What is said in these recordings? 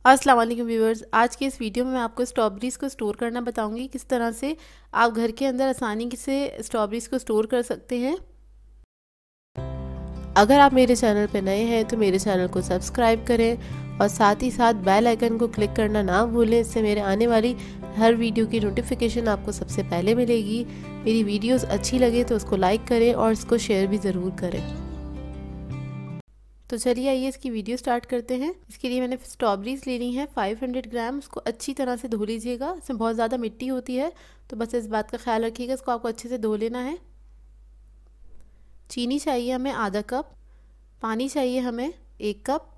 अस्सलाम वालेकुम व्यूअर्स, आज के इस वीडियो में मैं आपको स्ट्रॉबेरीज़ को स्टोर करना बताऊंगी। किस तरह से आप घर के अंदर आसानी से स्ट्रॉबेरीज़ को स्टोर कर सकते हैं। अगर आप मेरे चैनल पर नए हैं तो मेरे चैनल को सब्सक्राइब करें और साथ ही साथ बेल आइकन को क्लिक करना ना भूलें। इससे मेरे आने वाली हर वीडियो की नोटिफिकेशन आपको सबसे पहले मिलेगी। मेरी वीडियोस अच्छी लगे तो उसको लाइक करें और इसको शेयर भी ज़रूर करें। तो चलिए आइए इसकी वीडियो स्टार्ट करते हैं। इसके लिए मैंने स्ट्रॉबेरीज लेनी है 500 ग्राम। उसको अच्छी तरह से धो लीजिएगा, इसमें बहुत ज़्यादा मिट्टी होती है तो बस इस बात का ख्याल रखिएगा, इसको आपको अच्छे से धो लेना है। चीनी चाहिए हमें आधा कप, पानी चाहिए हमें 1 कप।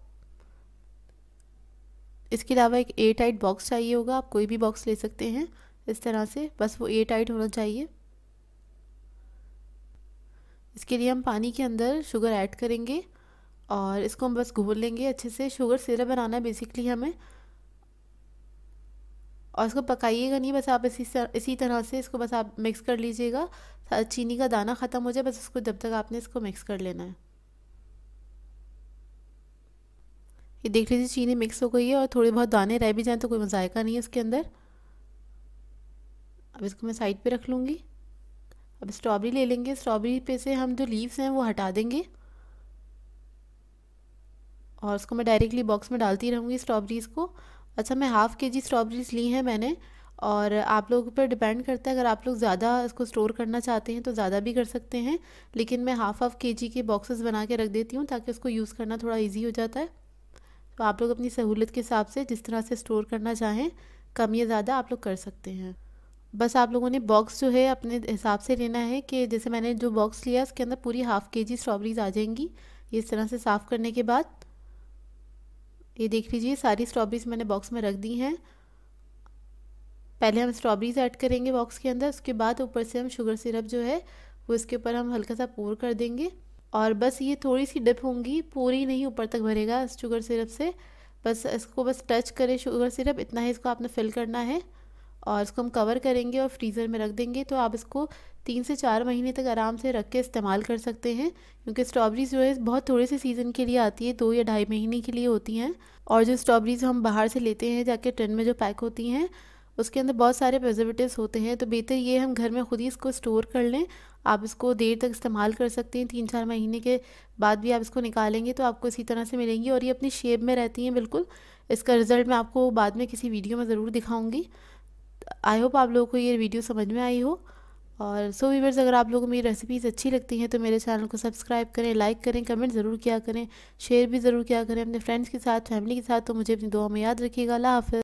इसके अलावा एक एयर टाइट बॉक्स चाहिए होगा, आप कोई भी बॉक्स ले सकते हैं इस तरह से, बस वो एयर टाइट होना चाहिए। इसके लिए हम पानी के अंदर शुगर ऐड करेंगे और इसको हम बस घोल लेंगे अच्छे से। शुगर सिरप बनाना है बेसिकली हमें, और इसको पकाइएगा नहीं, बस आप इसी तरह से इसको बस आप मिक्स कर लीजिएगा। चीनी का दाना ख़त्म हो जाए बस, इसको जब तक आपने इसको मिक्स कर लेना है। ये देख लीजिए चीनी मिक्स हो गई है और थोड़े बहुत दाने रह भी जाएं तो कोई जायका नहीं है इसके अंदर। अब इसको मैं साइड पे रख लूँगी। अब स्ट्रॉबेरी ले लेंगे, स्ट्रॉबेरी पे से हम जो लीव्स हैं वो हटा देंगे और उसको मैं डायरेक्टली बॉक्स में डालती रहूँगी स्ट्रॉबेरीज़ को। अच्छा, मैं हाफ़ केजी स्ट्रॉबेरीज़ ली हैं मैंने, और आप लोगों पर डिपेंड करता है, अगर आप लोग ज़्यादा इसको स्टोर करना चाहते हैं तो ज़्यादा भी कर सकते हैं, लेकिन मैं हाफ़ केजी के बॉक्सेस बना के रख देती हूँ ताकि उसको यूज़ करना थोड़ा ईजी हो जाता है। तो आप लोग अपनी सहूलत के हिसाब से जिस तरह से स्टोर करना चाहें, कम या ज़्यादा आप लोग कर सकते हैं। बस आप लोगों ने बॉक्स जो है अपने हिसाब से लेना है कि जैसे मैंने जो बॉक्स लिया उसके अंदर पूरी हाफ़ केजी स्ट्रॉबेरीज़ आ जाएंगी। ये इस तरह से साफ़ करने के बाद ये देख लीजिए सारी स्ट्रॉबेरीज मैंने बॉक्स में रख दी हैं। पहले हम स्ट्रॉबेरीज ऐड करेंगे बॉक्स के अंदर, उसके बाद ऊपर से हम शुगर सिरप जो है वो इसके ऊपर हम हल्का सा पोर कर देंगे। और बस ये थोड़ी सी डिप होंगी, पूरी नहीं ऊपर तक भरेगा शुगर सिरप से, बस इसको बस टच करे शुगर सिरप, इतना ही इसको आपने फिल करना है। और इसको हम कवर करेंगे और फ्रीज़र में रख देंगे। तो आप इसको 3 से 4 महीने तक आराम से रख के इस्तेमाल कर सकते हैं, क्योंकि स्ट्रॉबेरीज़ जो है बहुत थोड़े से सीज़न के लिए आती है, 2 या ढाई महीने के लिए होती हैं। और जो स्ट्रॉबेरीज़ हम बाहर से लेते हैं जाके टिन में जो पैक होती हैं, उसके अंदर बहुत सारे प्रिजर्वेटिव्स होते हैं। तो बेहतर ये हम घर में खुद ही इसको स्टोर कर लें। आप इसको देर तक इस्तेमाल कर सकते हैं, 3-4 महीने के बाद भी आप इसको निकालेंगे तो आपको इसी तरह से मिलेंगी और ये अपनी शेप में रहती हैं बिल्कुल। इसका रिज़ल्ट मैं आपको बाद में किसी वीडियो में ज़रूर दिखाऊंगी। आई होप आप लोगों को ये वीडियो समझ में आई हो। और सो व्यूअर्स, अगर आप लोगों को मेरी रेसिपीज़ अच्छी लगती हैं तो मेरे चैनल को सब्सक्राइब करें, लाइक करें, कमेंट ज़रूर किया करें, शेयर भी ज़रूर किया करें अपने फ्रेंड्स के साथ, फैमिली के साथ। तो मुझे अपनी दुआ में याद रखिएगा। अल्लाह हाफ़िज़।